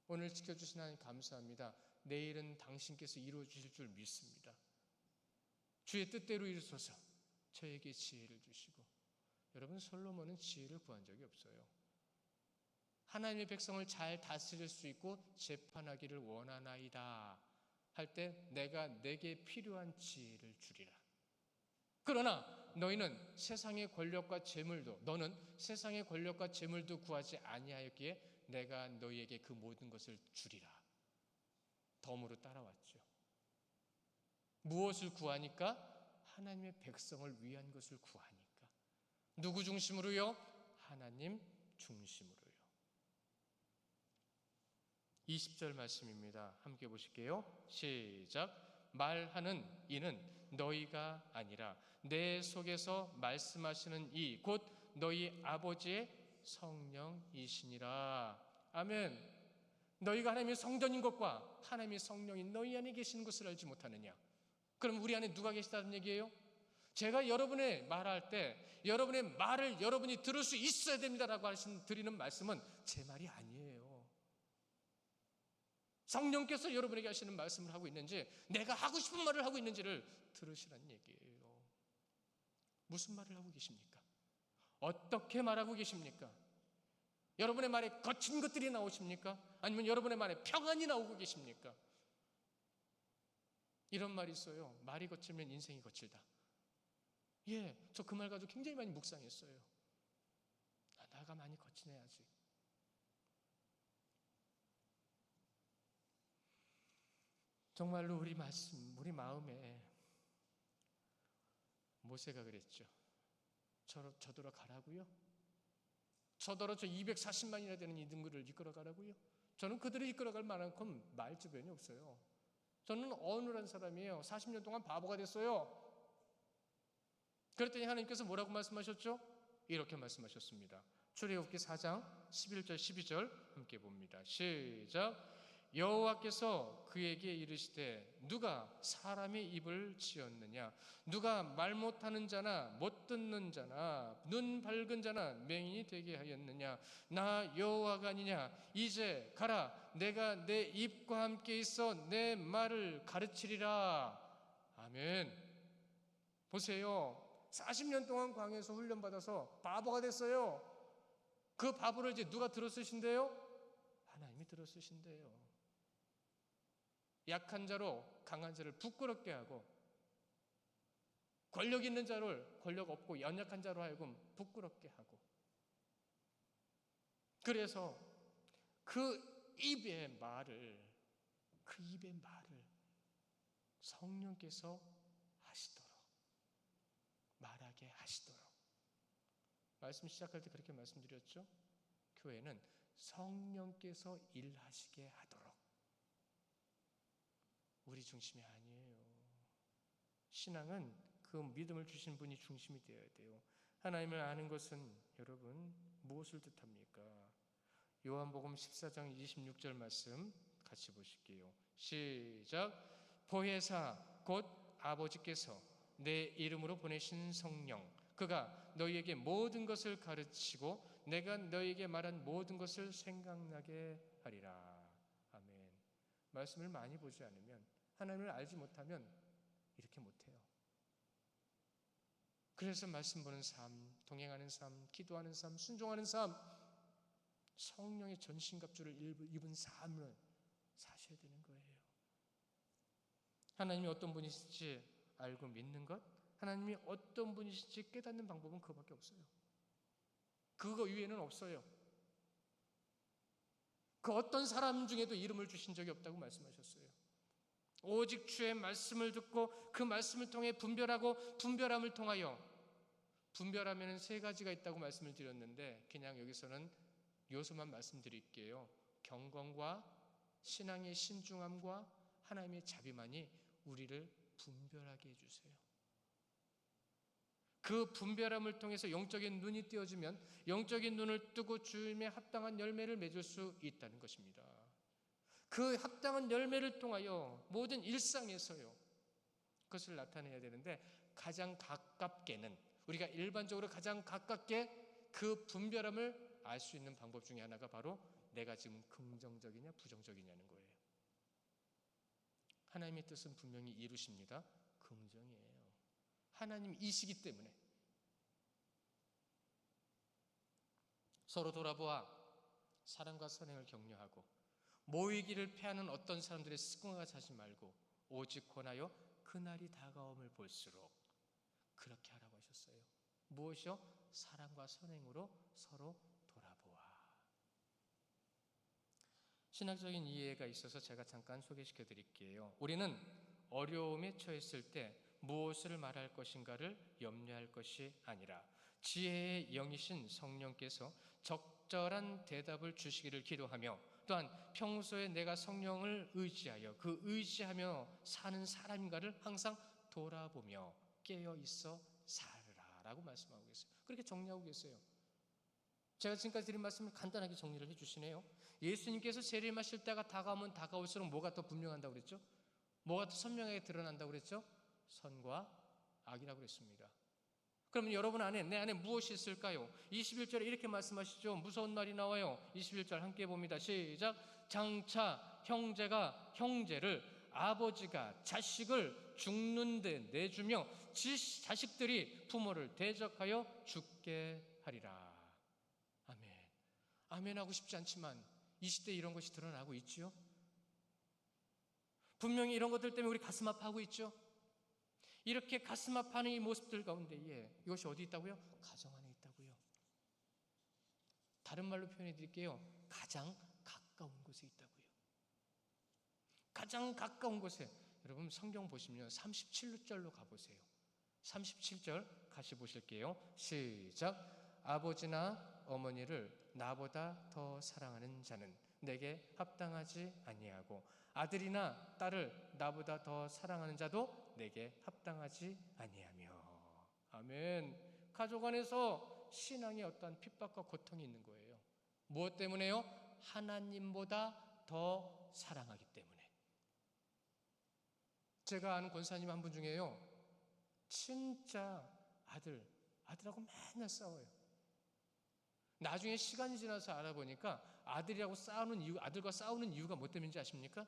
오늘 지켜주신 하나님 감사합니다. 내일은 당신께서 이루어 주실 줄 믿습니다. 주의 뜻대로 이루소서. 저에게 지혜를 주시고. 여러분, 솔로몬은 지혜를 구한 적이 없어요. 하나님의 백성을 잘 다스릴 수 있고 재판하기를 원하나이다 할 때 내게 필요한 지혜를 주리라. 그러나 너는 세상의 권력과 재물도 구하지 아니하였기에 내가 너희에게 그 모든 것을 주리라. 덤으로 따라왔죠. 무엇을 구하니까? 하나님의 백성을 위한 것을 구하니까. 누구 중심으로요? 하나님 중심으로요. 20절 말씀입니다. 함께 보실게요. 시작. 말하는 이는 너희가 아니라 내 속에서 말씀하시는 이 곧 너희 아버지의 성령이시니라. 아멘. 너희가 하나님의 성전인 것과 하나님의 성령인 너희 안에 계시는 것을 알지 못하느냐? 그럼 우리 안에 누가 계시다는 얘기예요? 제가 여러분의 말할 때 여러분의 말을 여러분이 들을 수 있어야 됩니다라고 드리는 말씀은 제 말이 아니에요. 성령께서 여러분에게 하시는 말씀을 하고 있는지 내가 하고 싶은 말을 하고 있는지를 들으시라는 얘기예요. 무슨 말을 하고 계십니까? 어떻게 말하고 계십니까? 여러분의 말에 거친 것들이 나오십니까? 아니면 여러분의 말에 평안이 나오고 계십니까? 이런 말이 있어요. 말이 거칠면 인생이 거칠다. 저 그 말 가지고 굉장히 많이 묵상했어요. 나가 많이 거치네야지. 정말로 우리 마음에 모세가 그랬죠. 저더러 가라고요? 저더러 저 240만이나 되는 이등급을 이끌어 가라고요? 저는 그들을 이끌어갈 만큼 말 주변이 없어요. 저는 어눌한 사람이에요. 40년 동안 바보가 됐어요. 그랬더니 하나님께서 뭐라고 말씀하셨죠? 이렇게 말씀하셨습니다. 출애굽기 4장 11절 12절 함께 봅니다. 시작. 여호와께서 그에게 이르시되 누가 사람의 입을 지었느냐? 누가 말 못하는 자나 못 듣는 자나 눈 밝은 자나 맹인이 되게 하였느냐? 나 여호와가 아니냐? 이제 가라. 내가 내 입과 함께 있어 내 말을 가르치리라. 아멘. 보세요. 40년 동안 광야에서 훈련받아서 바보가 됐어요. 그 바보를 이제 누가 들어쓰신대요? 하나님이 들어쓰신대요. 약한 자로 강한 자를 부끄럽게 하고, 권력 있는 자를 권력 없고 연약한 자로 하여금 부끄럽게 하고, 그래서 그 입의 말을 성령께서 하시도록, 말하게 하시도록. 말씀 시작할 때 그렇게 말씀드렸죠. 교회는 성령께서 일하시게 하도록, 우리 중심이 아니에요. 신앙은 그 믿음을 주신 분이 중심이 되어야 돼요. 하나님을 아는 것은 여러분 무엇을 뜻합니까? 요한복음 14장 26절 말씀 같이 보실게요. 시작. 보혜사 곧 아버지께서 내 이름으로 보내신 성령, 그가 너희에게 모든 것을 가르치고 내가 너희에게 말한 모든 것을 생각나게 하리라. 아멘. 말씀을 많이 보지 않으면, 하나님을 알지 못하면 이렇게 못해요. 그래서 말씀 보는 삶, 동행하는 삶, 기도하는 삶, 순종하는 삶, 성령의 전신갑주를 입은 삶을 사셔야 되는 거예요. 하나님이 어떤 분이신지 알고 믿는 것, 하나님이 어떤 분이신지 깨닫는 방법은 그거밖에 없어요. 그거 위에는 없어요. 그 어떤 사람 중에도 이름을 주신 적이 없다고 말씀하셨어요. 오직 주의 말씀을 듣고 그 말씀을 통해 분별하고, 분별함을 통하여, 분별하면 세 가지가 있다고 말씀을 드렸는데 그냥 여기서는 요소만 말씀드릴게요. 경건과 신앙의 신중함과 하나님의 자비만이 우리를 분별하게 해주세요. 그 분별함을 통해서 영적인 눈이 띄어지면 영적인 눈을 뜨고 주님의 합당한 열매를 맺을 수 있다는 것입니다. 그 합당한 열매를 통하여 모든 일상에서요, 그것을 나타내야 되는데, 가장 가깝게는, 우리가 일반적으로 가장 가깝게 그 분별함을 알 수 있는 방법 중에 하나가 바로 내가 지금 긍정적이냐 부정적이냐는 거예요. 하나님의 뜻은 분명히 이루십니다. 긍정이에요. 하나님이시기 때문에. 서로 돌아보아 사랑과 선행을 격려하고, 모이기를 패하는 어떤 사람들의 습관과 자지 말고 오직 권하여 그날이 다가옴을 볼수록 그렇게 하라고 하셨어요. 무엇이요? 사랑과 선행으로 서로 돌아보아. 신학적인 이해가 있어서 제가 잠깐 소개시켜 드릴게요. 우리는 어려움에 처했을 때 무엇을 말할 것인가를 염려할 것이 아니라 지혜의 영이신 성령께서 적절한 대답을 주시기를 기도하며, 또한 평소에 내가 성령을 의지하여 그 의지하며 사는 사람인가를 항상 돌아보며 깨어 있어 살으라 라고 말씀하고 계세요. 그렇게 정리하고 계세요. 제가 지금까지 드린 말씀을 간단하게 정리를 해주시네요. 예수님께서 세례마실 때가 다가오면 다가올수록 뭐가 더 분명한다고 그랬죠? 뭐가 더 선명하게 드러난다고 그랬죠? 선과 악이라고 그랬습니다. 그러면 여러분 안에, 내 안에 무엇이 있을까요? 21절에 이렇게 말씀하시죠. 무서운 말이 나와요. 21절 함께 봅니다. 시작. 장차 형제가 형제를, 아버지가 자식을 죽는 데 내주며 자식들이 부모를 대적하여 죽게 하리라. 아멘. 아멘 하고 싶지 않지만 이 시대에 이런 것이 드러나고 있죠. 분명히 이런 것들 때문에 우리 가슴 아파하고 있죠. 이렇게 가슴 아파하는 이 모습들 가운데에 이것이 어디 있다고요? 가정 안에 있다고요. 다른 말로 표현해 드릴게요. 가장 가까운 곳에 있다고요. 가장 가까운 곳에. 여러분 성경 보시면 37절로 가보세요. 37절 같이 보실게요. 시작. 아버지나 어머니를 나보다 더 사랑하는 자는 내게 합당하지 아니하고 아들이나 딸을 나보다 더 사랑하는 자도 내게 합당하지 아니하며. 아멘. 가족 안에서 신앙에 어떠한 핍박과 고통이 있는 거예요. 무엇 때문에요? 하나님보다 더 사랑하기 때문에. 제가 아는 권사님 한 분 중에요, 진짜 아들하고 맨날 싸워요. 나중에 시간이 지나서 알아보니까 아들과 싸우는 이유가 뭐 때문인지 아십니까?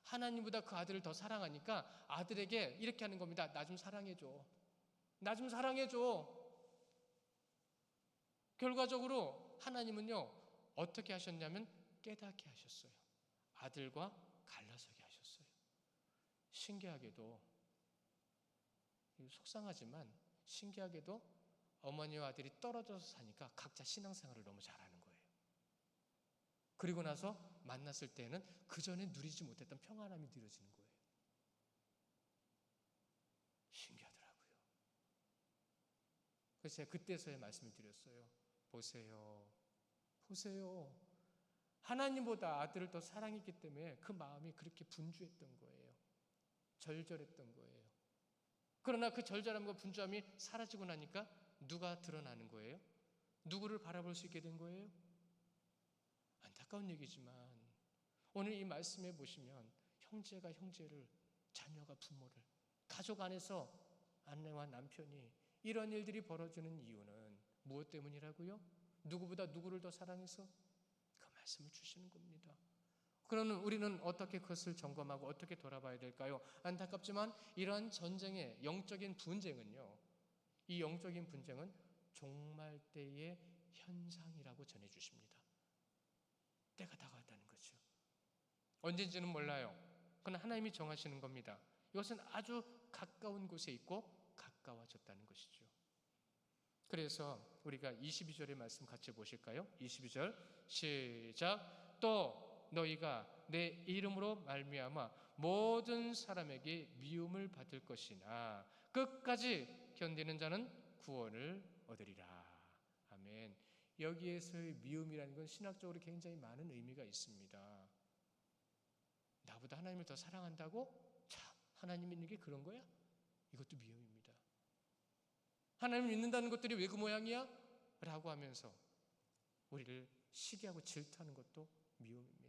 하나님보다 그 아들을 더 사랑하니까 아들에게 이렇게 하는 겁니다. 나 좀 사랑해줘. 나 좀 사랑해줘. 결과적으로 하나님은요, 어떻게 하셨냐면 깨닫게 하셨어요. 아들과 갈라서게 하셨어요. 신기하게도, 속상하지만 신기하게도 어머니와 아들이 떨어져서 사니까 각자 신앙생활을 너무 잘하는 거예요. 그리고 나서 만났을 때는 그 전에 누리지 못했던 평안함이 누려지는 거예요. 신기하더라고요. 그래서 제가 그때서야 말씀을 드렸어요. 보세요. 하나님보다 아들을 더 사랑했기 때문에 그 마음이 그렇게 분주했던 거예요. 절절했던 거예요. 그러나 그 절절함과 분주함이 사라지고 나니까 누가 드러나는 거예요? 누구를 바라볼 수 있게 된 거예요? 안타까운 얘기지만 오늘 이 말씀에 보시면 형제가 형제를, 자녀가 부모를, 가족 안에서 아내와 남편이 이런 일들이 벌어지는 이유는 무엇 때문이라고요? 누구보다 누구를 더 사랑해서? 그 말씀을 주시는 겁니다. 그러면 우리는 어떻게 그것을 점검하고 어떻게 돌아봐야 될까요? 안타깝지만 이러한 전쟁의 영적인 분쟁은요, 이 영적인 분쟁은 종말 때의 현상이라고 전해주십니다. 때가 다가왔다는 거죠. 언젠지는 몰라요. 그건 하나님이 정하시는 겁니다. 이것은 아주 가까운 곳에 있고 가까워졌다는 것이죠. 그래서 우리가 22절의 말씀 같이 보실까요? 22절 시작. 또 너희가 내 이름으로 말미암아 모든 사람에게 미움을 받을 것이나 끝까지 견디는 자는 구원을 얻으리라. 아멘. 여기에서의 미움이라는 건 신학적으로 굉장히 많은 의미가 있습니다. 나보다 하나님을 더 사랑한다고? 참, 하나님 믿는 게 그런 거야? 이것도 미움입니다. 하나님을 믿는다는 것들이 왜 그 모양이야? 라고 하면서 우리를 시기하고 질투하는 것도 미움입니다.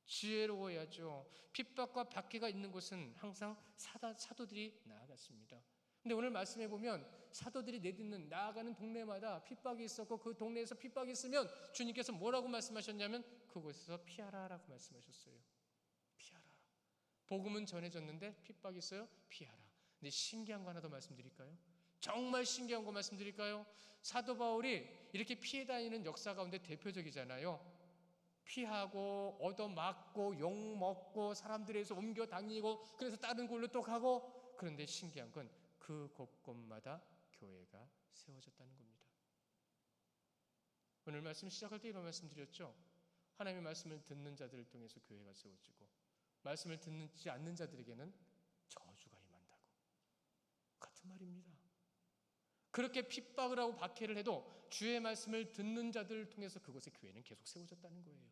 지혜로워야죠. 핍박과 박해가 있는 곳은 항상 사도들이 나아갔습니다. 근데 오늘 말씀해 보면 사도들이 나아가는 동네마다 핍박이 있었고 그 동네에서 핍박이 있으면 주님께서 뭐라고 말씀하셨냐면 그곳에서 피하라라고 말씀하셨어요. 피하라. 복음은 전해졌는데 핍박이 있어요? 피하라. 근데 신기한 거 하나 더 말씀드릴까요? 정말 신기한 거 말씀드릴까요? 사도 바울이 이렇게 피해 다니는 역사 가운데 대표적이잖아요. 피하고 얻어맞고 욕먹고 사람들에서 옮겨 다니고 그래서 다른 곳로 또 가고. 그런데 신기한 건 그 곳곳마다 교회가 세워졌다는 겁니다. 오늘 말씀 시작할 때 이런 말씀 드렸죠. 하나님의 말씀을 듣는 자들을 통해서 교회가 세워지고 말씀을 듣지 않는 자들에게는 저주가 임한다고. 같은 말입니다. 그렇게 핍박을 하고 박해를 해도 주의 말씀을 듣는 자들을 통해서 그곳에 교회는 계속 세워졌다는 거예요.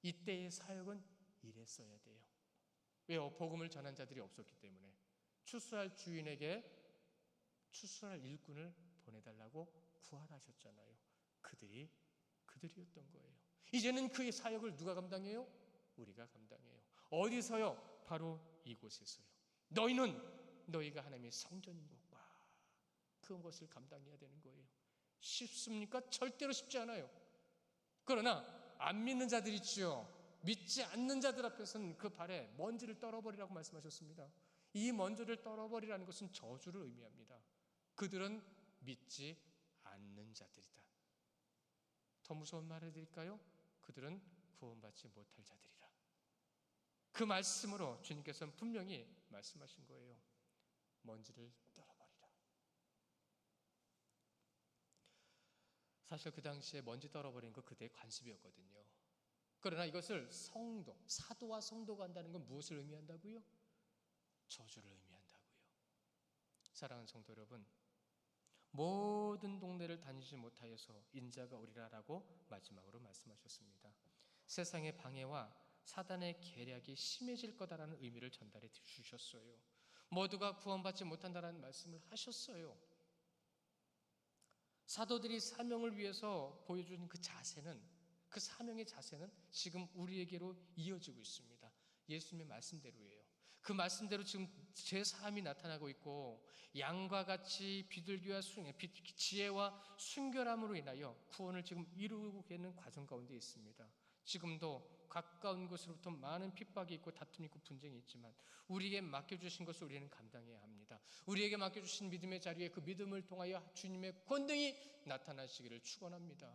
이때의 사역은 이랬어야 돼요. 왜요? 복음을 전한 자들이 없었기 때문에. 추수할 주인에게 추수할 일꾼을 보내달라고 구하라셨잖아요. 그들이었던 거예요. 이제는 그의 사역을 누가 감당해요? 우리가 감당해요. 어디서요? 바로 이곳에서요. 너희가 하나님의 성전인 것과 그것을 감당해야 되는 거예요. 쉽습니까? 절대로 쉽지 않아요. 그러나 안 믿는 자들 있지요. 믿지 않는 자들 앞에서는 그 발에 먼지를 떨어버리라고 말씀하셨습니다. 이 먼지를 떨어버리라는 것은 저주를 의미합니다. 그들은 믿지 않는 자들이다. 더 무서운 말을 드릴까요? 그들은 구원받지 못할 자들이라. 그 말씀으로 주님께서는 분명히 말씀하신 거예요. 먼지를 떨어버리라. 사실 그 당시에 먼지 떨어버리는 거 그대의 관습이었거든요. 그러나 이것을 사도와 성도가 한다는 건 무엇을 의미한다고요? 저주를 의미한다고요. 사랑하는 성도 여러분, 모든 동네를 다니지 못하여서 인자가 오리라라고 마지막으로 말씀하셨습니다. 세상의 방해와 사단의 계략이 심해질 거다라는 의미를 전달해 주셨어요. 모두가 구원받지 못한다라는 말씀을 하셨어요. 사도들이 사명을 위해서 보여준 그 자세는, 그 사명의 자세는 지금 우리에게로 이어지고 있습니다. 예수님의 말씀대로예요. 그 말씀대로 지금 제 삶이 나타나고 있고, 양과 같이 비둘기와 지혜와 순결함으로 인하여 구원을 지금 이루고 있는 과정 가운데 있습니다. 지금도 가까운 곳으로부터 많은 핍박이 있고 다툼이 있고 분쟁이 있지만 우리에게 맡겨주신 것을 우리는 감당해야 합니다. 우리에게 맡겨주신 믿음의 자리에 그 믿음을 통하여 주님의 권능이 나타나시기를 축원합니다.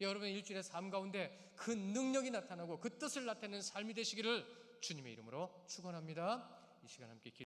여러분 일주일의 삶 가운데 그 능력이 나타나고 그 뜻을 나타내는 삶이 되시기를 주님의 이름으로 축원합니다. 이 시간 함께